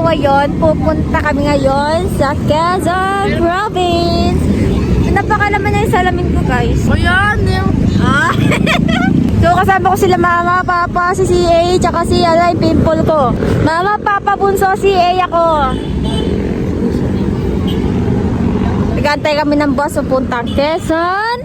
ngayon, pupunta kami ngayon sa Quezon Province. Napakalaman na yung salamin ko, guys. Ayan, Ah. So kasama ko sila mama, papa, si CA, tsaka si yung pimple ko. Mama, papa, bunso, CA ako. Nagantay kami ng bus pupuntang Quezon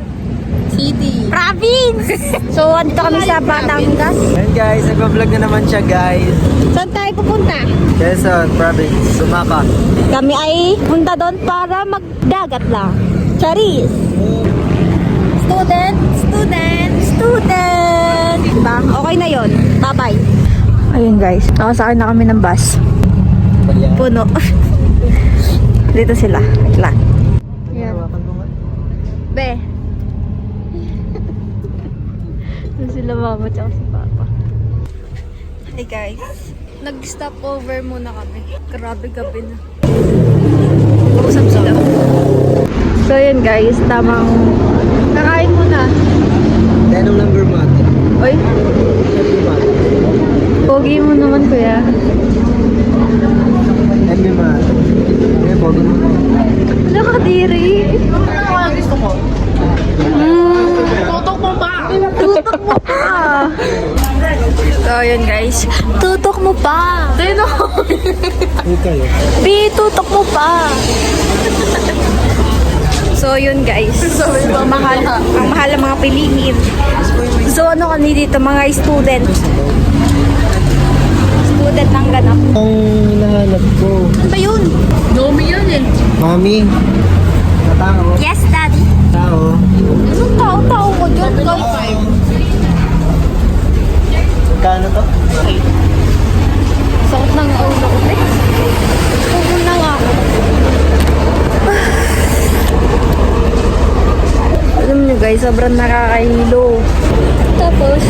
City. Province. So andito kami sa Batangas. Ayan guys, nagpa-vlog na naman siya guys. Saan tayo pupunta? Quezon Province, Sumaka. Kami ay punta doon para magdagat lang. Charis! Student! Diba? Okay na yon. Bye-bye. Ayun guys, nakasakay na kami ng bus. Puno. Dito sila. Wait lang. Yan. Be. Dito sila mama tsaka si papa. Hey guys. Nag-stop over muna kami. Grabe gabi na. Usap sila. So yun guys, tamang kakain muna. Anong number mo ate? Oy, pogi mo naman kuya. MB mo ate. May pogi mo. Nakadiri. Ano kaya gusto ko? Tutok mo ba? Tutok mo pa. So yun guys, tutok mo pa. Dino. Bi, tutok mo pa. So yun guys, ang mahal ng mga piliin. So ano kami dito, mga student. Student ng ganap. Ang hinahanap ko. Ano ba yun? Domi yan eh. Mami. Natao. Yes, daddy. Tao. Anong tao-tao ko dyan guys? Kano to? Sakit ng ulo ko eh. Ulo na nga ako. Alam nyo guys, sobrang nakakahilo. Tapos,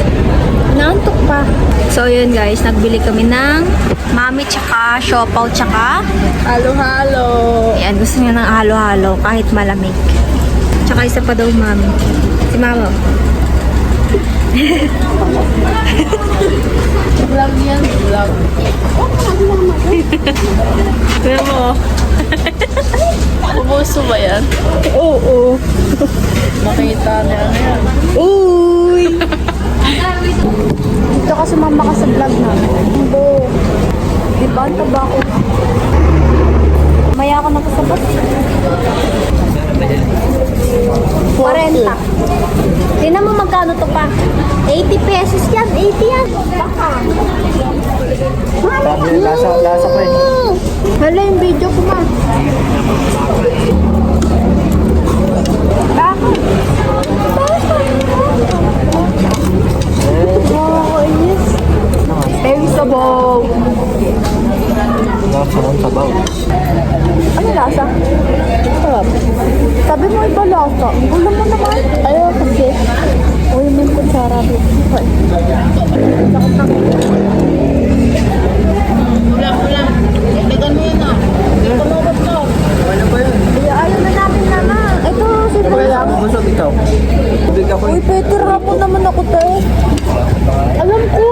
naantok pa. So yun guys, nagbili kami ng mami tsaka siopaw tsaka Halo-halo. ayan, gusto niya ng halo-halo kahit malamig. Tsaka isa pa daw mami. Si mama. Vlog yan. Vlog. Kaya mo. Pupuso ba yan? Oo. Makita niya na yan. Uy! Dito ka sumama ka sa vlog namin. Hindi. Diba? Ang taba ko. Maya ako nakasabot. 40. Tingnan mo magkano to pa. 80 pesos yan. 80 yan. Baka. Lasa ko eh. Hala yung video ko ma. Bakit? Oh, yes. Very sabaw. Lasa ng sabaw. Ano lasa? Sarap. Sabi mo iba lasa. Ulam mo naman. Ayaw kasi. Uy, may kutsara dito. Ulam. Tignan mo yan ah. Tumawag to. Ano ba yun? Ayaw na namin naman. Ito, Ano ba yan? Busog ikaw. Tubig ako Uy, eh. Peter, hapon naman ako tayo. Alam ko.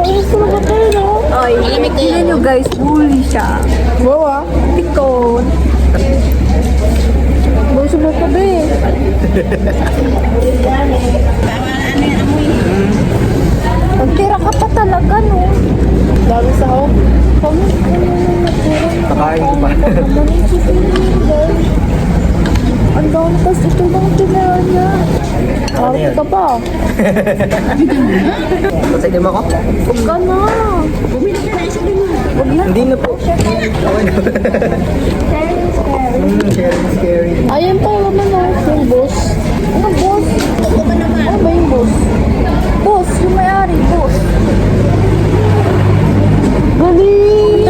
Ayos ko naman tayo, no? Ay, tingnan nyo guys, bully siya. Wow ah, tikon. Buso mo pa ba eh. Magtira ka pa talaga, no? Dami sa home. Nakain ko pa. Ang dami, tas ito lang tinira niya. Ano yan? Harap ka pa. Masaya mo ako? Huwag ka na. Huwag na. Hindi na po. Okay na. Sharing is scary. Ayun pa naman yung boss. Ano boss? Ano ba yung boss? Boss, yung may-ari, boss. Galing!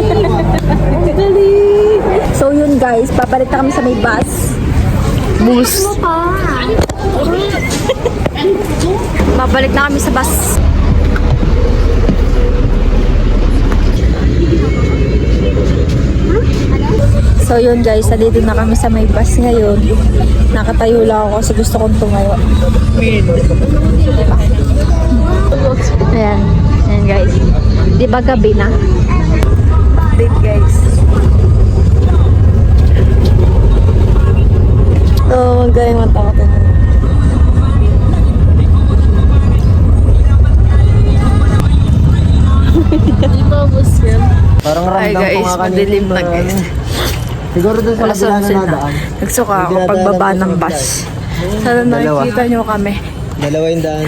Ang galing! So yun guys, papalit na kami sa may bus. Boost. Ano pa? Babalik na kami sa bus. So yun guys, nandito na kami sa may bus ngayon. Nakatayo lang ako kasi gusto kong tumayo. Ayan. Ayan guys. Di ba gabi na? So, magaling matakot na. Hindi ba bus yan? Parang Ay ramdam ko guys, nga kanina. madilim na guys. Siguro doon sa Alas kabila na 11 na. nadaan. Nagsuka ako pagbaba ng bus. Sana nakikita nyo kami. Dalawa yung daan.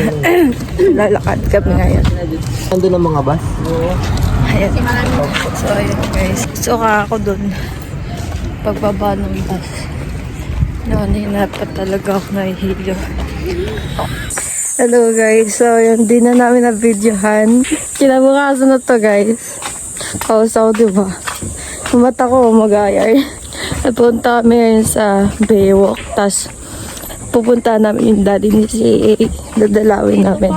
Lalakad kami ngayon. Nandun ang mga bus. Ayan. So, ayan guys. Suka ako dun. Pagbaba ng bus. Nanina pa talaga ako nahihilo. Hello guys. So, yun. Di na namin na-videohan. Kinabukasan na to guys. Kausaw, diba? Kumata ko mag-ayar. Napunta kami ngayon sa Baywalk. Tapos, pupunta namin yung daddy ni si dadalawin namin.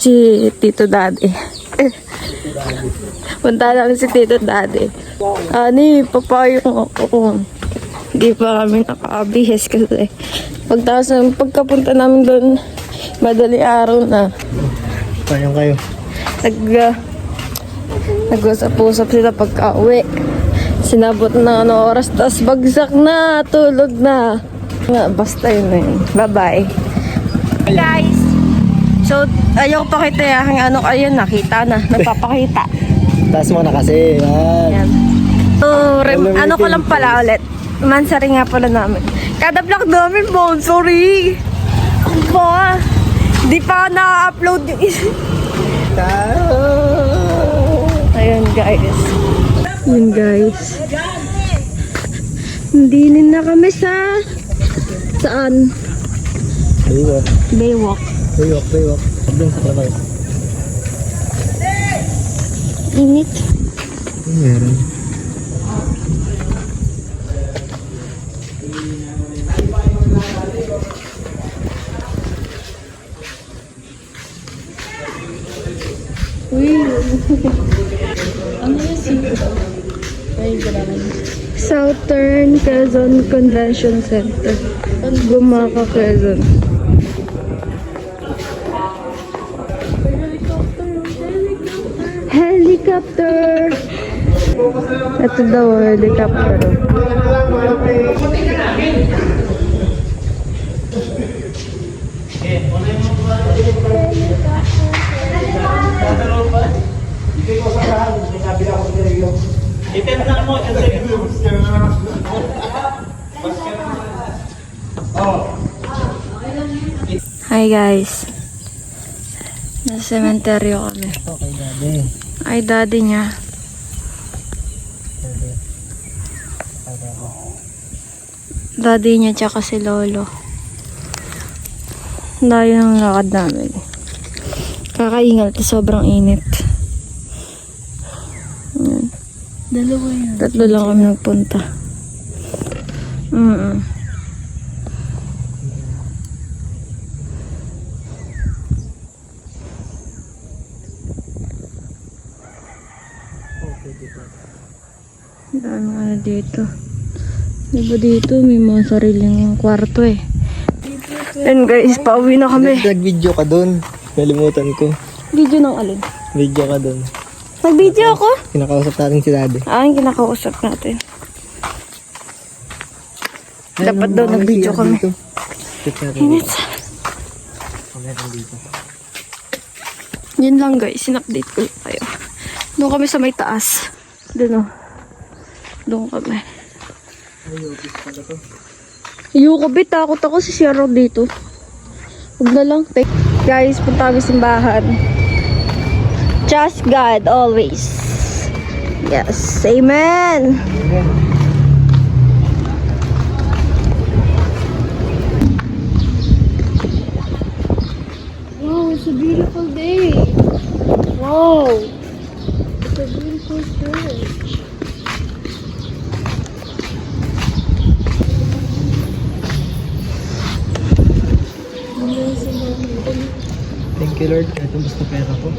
Si Tito Daddy. Punta namin si Tito Daddy. Ani, papayong ako. Hindi pa kami nakabihis kasi pagkapunta namin doon, madali araw na. Kayong kayo. Nag-usap-usap sila pagka-uwi. Sinabot na oras, tas bagsak na, tulog na. Basta yun na yun. Bye-bye. Hey guys! So, ayaw pakita yung ayun, nakita na. Nagpapakita. Taas mo na kasi. Yan. Yan. So, ano ko lang pala ulit. Mansari nga pala namin. Kada vlog namin, sorry. Ang ba? Di pa na-upload yung isa. Ayun guys. Yun guys. Hindi na kami sa... Saan? Baywalk. Baywalk. Baywalk. Doon sa trabaho. Init. Meron. Uy. Ano yung sito? Ay, gano'n. Southern Quezon Convention Center. Gumaka, Quezon. Helicopter! Ito daw, helicopter. Hi guys. Nasa sementeryo kami. Okay, daddy. Ay, daddy niya. Daddy niya tsaka si lolo. Layo ng lakad namin. Kakaingal to, sobrang init. Ayan. Dalawa yan. Tatlo lang kami nagpunta. Dami ano dito. Diba dito may mga sariling kwarto eh. And guys, pauwi na kami. Nag-video ka doon. Nalimutan ko. Video ng alin? Video ka doon. Nag-video ako? Kinakausap natin si daddy. Yung kinakausap natin. Dapat daw nag-video kami. Init. Yun lang guys, in-update ko lang kayo. Doon kami sa may taas. Doon o. Doon kami. Ayoko, takot ako si Sierra dito. Huwag na lang. Guys, punta kami simbahan. Trust God always. Yes, amen. Wow, it's a beautiful day. Wow, it's a beautiful church. Thank you, Lord. Ito basta pera ko.